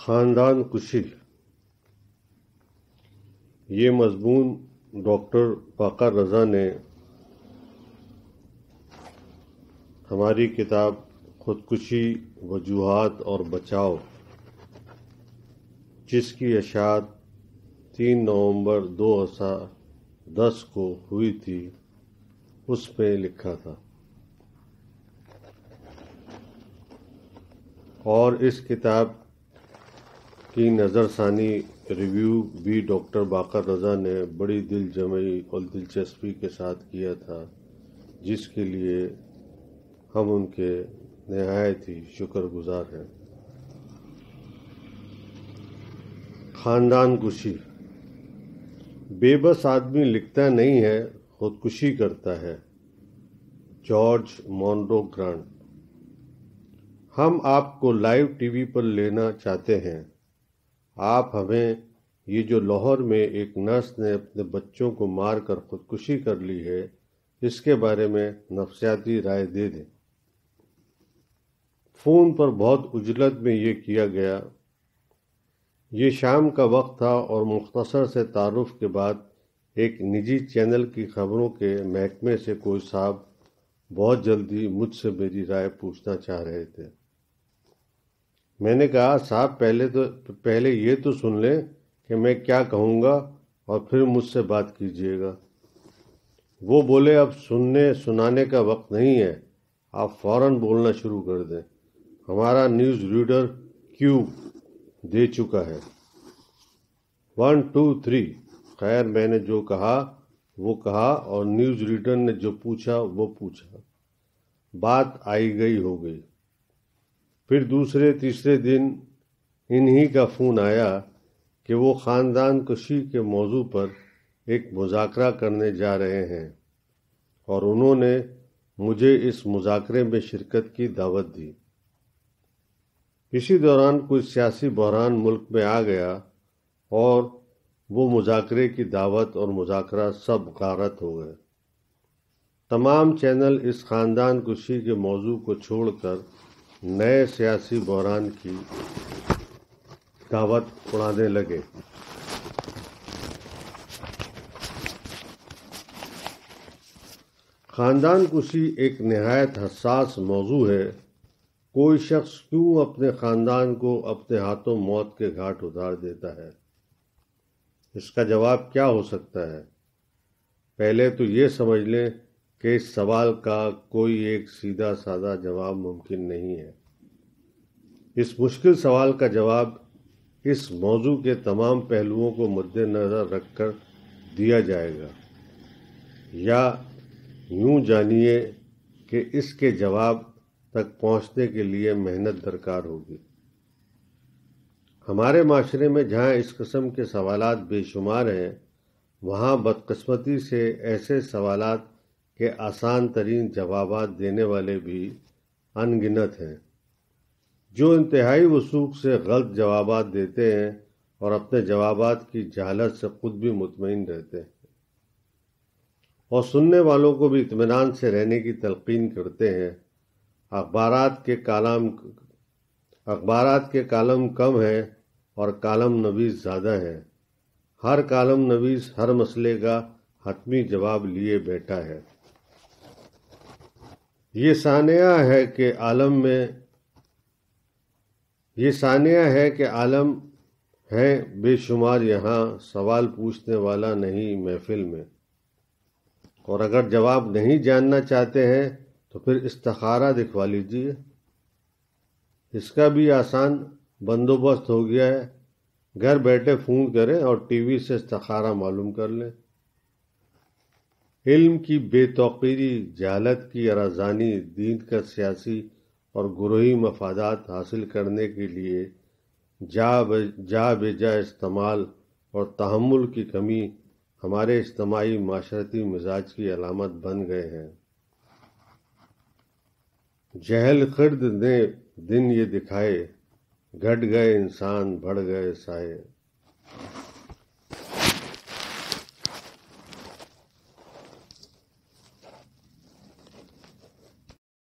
خاندان کشی۔ یہ مضمون ڈاکٹر باقر رضا نے ہماری کتاب خودکشی وجوہات اور بچاؤ، جس کی اشاعت 3 نومبر 2010 کو ہوئی تھی، اس میں لکھا تھا، اور اس کتاب کی نظر ثانی ریویو بھی ڈاکٹر باقر رضا نے بڑی دل جمعی اور دلچسپی کے ساتھ کیا تھا، جس کے لیے ہم ان کے نہایت ہی شکر گزار ہیں۔ خاندان کشی۔ بے بس آدمی لکھتا نہیں ہے، خودکشی کرتا ہے۔ George Monroe grant. ہم آپ کو لائیو ٹی وی پر لینا چاہتے ہیں۔ آپ ہمیں یہ جو لاہور میں ایک نرس نے اپنے بچوں کو مار کر خودکشی کر لی ہے، اس کے بارے میں نفسیاتی رائے دے دیں۔ فون پر بہت عجلت میں یہ کیا گیا۔ یہ شام کا وقت تھا اور مختصر سے تعارف کے بعد ایک نجی چینل کی خبروں کے محکمے سے کوئی صاحب بہت جلدی مجھ سے میری رائے پوچھنا چاہ رہے تھے۔ میں نے کہا، صاحب پہلے یہ تو سن لیں کہ میں کیا کہوں گا اور پھر مجھ سے بات کیجیے گا۔ وہ بولے، اب سنانے کا وقت نہیں ہے، آپ فوراً بولنا شروع کر دیں، ہمارا نیوز ریڈر کیو دے چکا ہے۔ 1 2 3۔ خیر، میں نے جو کہا وہ کہا اور نیوز ریڈر نے جو پوچھا وہ پوچھا۔ بات آئی گئی ہو گئی۔ پھر دوسرے تیسرے دن انہی کا فون آیا کہ وہ خاندان کشی کے موضوع پر ایک مذاکرہ کرنے جا رہے ہیں، اور انہوں نے مجھے اس مذاکرے میں شرکت کی دعوت دی۔ اسی دوران کوئی سیاسی بحران ملک میں آ گیا اور وہ مذاکرے کی دعوت اور مذاکرہ سب غارت ہو گئے۔ تمام چینل اس خاندان کشی کے موضوع کو چھوڑ کر نئے سیاسی بحران کی دعوت اڑانے لگے۔ خاندان کشی ایک نہایت حساس موضوع ہے۔ کوئی شخص کیوں اپنے خاندان کو اپنے ہاتھوں موت کے گھاٹ اتار دیتا ہے؟ اس کا جواب کیا ہو سکتا ہے؟ پہلے تو یہ سمجھ لیں کہ اس سوال کا کوئی ایک سیدھا سادہ جواب ممکن نہیں ہے۔ اس مشکل سوال کا جواب اس موضوع کے تمام پہلوؤں کو مد نظر رکھ کر دیا جائے گا، یا یوں جانیے کہ اس کے جواب تک پہنچنے کے لیے محنت درکار ہوگی۔ ہمارے معاشرے میں جہاں اس قسم کے سوالات بے شمار ہیں، وہاں بدقسمتی سے ایسے سوالات کے آسان ترین جوابات دینے والے بھی ان گنت ہیں، جو انتہائی وثوق سے غلط جوابات دیتے ہیں اور اپنے جوابات کی جہالت سے خود بھی مطمئن رہتے ہیں، اور سننے والوں کو بھی اطمینان سے رہنے کی تلقین کرتے ہیں۔ اخبارات کے کالم کم ہیں اور کالم نویس زیادہ ہیں۔ ہر کالم نویس ہر مسئلے کا حتمی جواب لیے بیٹھا ہے۔ یہ سانحہ ہے کہ عالم ہیں بے شمار یہاں، سوال پوچھنے والا نہیں محفل میں، اور اگر جواب نہیں جاننا چاہتے ہیں تو پھر استخارہ دکھوا لیجیے۔ اس کا بھی آسان بندوبست ہو گیا ہے، گھر بیٹھے فون کریں اور ٹی وی سے استخارہ معلوم کر لیں۔ علم کی بے توقیری، جہالت کی ارازانی، دین کا سیاسی اور گروہی مفادات حاصل کرنے کے لیے جا بجا استعمال اور تحمل کی کمی ہمارے اجتماعی معاشرتی مزاج کی علامت بن گئے ہیں۔ جہل خرد نے دن یہ دکھائے، گھٹ گئے انسان بڑھ گئے سائے۔